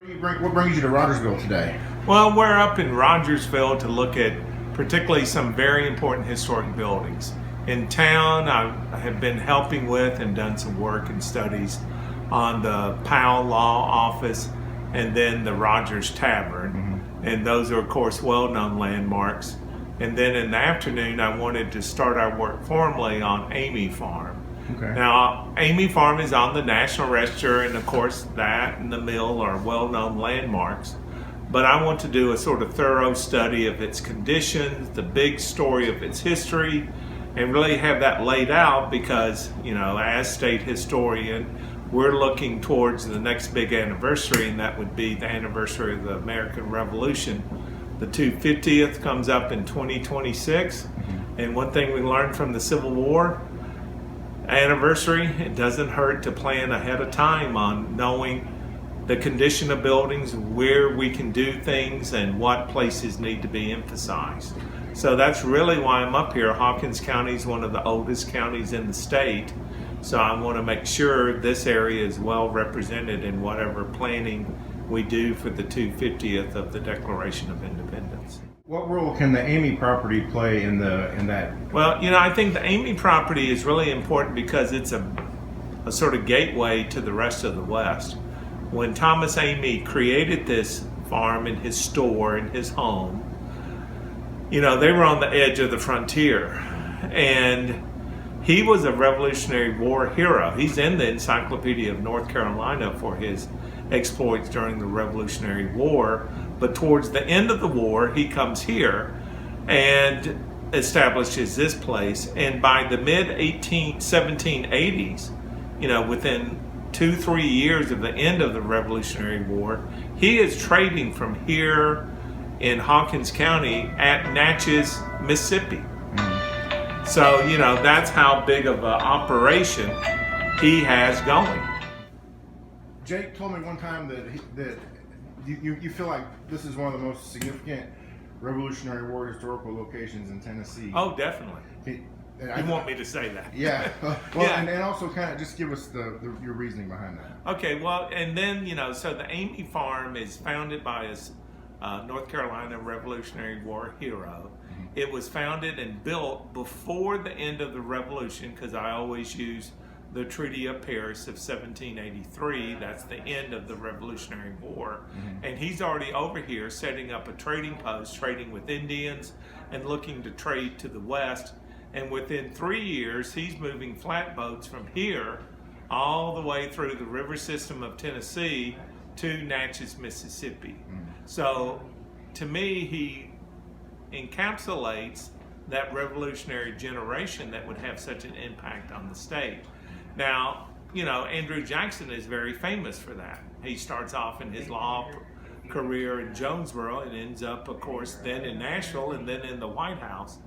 What brings you to Rogersville today? Well, we're up in Rogersville to look at particularly some very important historic buildings. In town, I have been helping with and done some work and studies on the Powell Law Office and then the Rogers Tavern. And those are, of course, well-known landmarks. And then in the afternoon, I wanted to start our work formally on Amy Farm. Okay. Now, Amy Farm is on the National Register, and of course that and the mill are well-known landmarks. But I want to do a sort of thorough study of its conditions, the big story of its history, and really have that laid out because, you know, as state historian, we're looking towards the next big anniversary, and that would be the anniversary of the American Revolution. The 250th comes up in 2026, and one thing we learned from the Civil War anniversary, it doesn't hurt to plan ahead of time on knowing the condition of buildings, where we can do things, and what places need to be emphasized. So that's really why I'm up here. Hawkins County is one of the oldest counties in the state, so I want to make sure this area is well represented in whatever planning we do for the 250th of the Declaration of Independence. What role can the Amy property play in that? Well, you know, I think the Amy property is really important because it's a sort of gateway to the rest of the West. When Thomas Amy created this farm and his store and his home, you know, they were on the edge of the frontier. And he was a Revolutionary War hero. He's in the Encyclopedia of North Carolina for his exploits during the Revolutionary War. But towards the end of the war, he comes here and establishes this place. And by the mid-1780s, you know, within 2-3 years of the end of the Revolutionary War, he is trading from here in Hawkins County at Natchez, Mississippi. So, you know, that's how big of an operation he has going. Jake told me one time that you feel like this is one of the most significant Revolutionary War historical locations in Tennessee. Oh, definitely. You want me to say that? Yeah. Well, yeah. And also kind of just give us your reasoning behind that. Okay, well, and then, you know, so the Amy Farm is founded by a North Carolina Revolutionary War hero. It was founded and built before the end of the Revolution, because I always use the Treaty of Paris of 1783. That's the end of the Revolutionary War. And he's already over here setting up a trading post, trading with Indians and looking to trade to the west. And within 3 years, he's moving flatboats from here all the way through the river system of Tennessee to Natchez, Mississippi. So to me, he encapsulates that revolutionary generation that would have such an impact on the state. Now, you know, Andrew Jackson is very famous for that. He starts off in his law career in Jonesboro and ends up, of course, then in Nashville and then in the White House.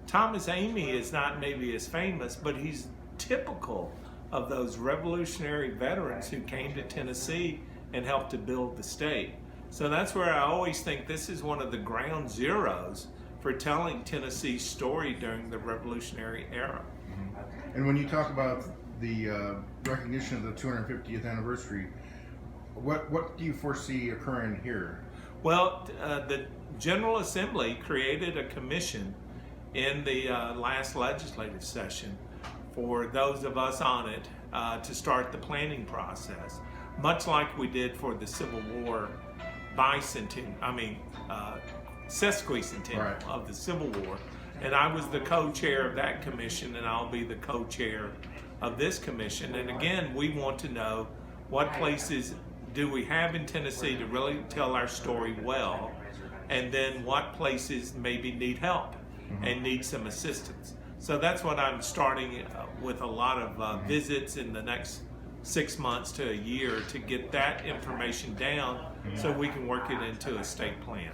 Thomas Amy is not maybe as famous, but he's typical of those revolutionary veterans who came to Tennessee and helped to build the state. So that's where I always think this is one of the ground zeros for telling Tennessee's story during the Revolutionary era. And when you talk about the recognition of the 250th anniversary, what do you foresee occurring here? Well, the General Assembly created a commission in the last legislative session for those of us on it to start the planning process, much like we did for the Civil War sesquicentennial of the Civil War. And I was the co-chair of that commission, and I'll be the co-chair of this commission. And again, we want to know what places do we have in Tennessee to really tell our story well, and then what places maybe need help and need some assistance. So that's what I'm starting with, a lot of visits in the next 6 months to a year to get that information down so we can work it into a state plan.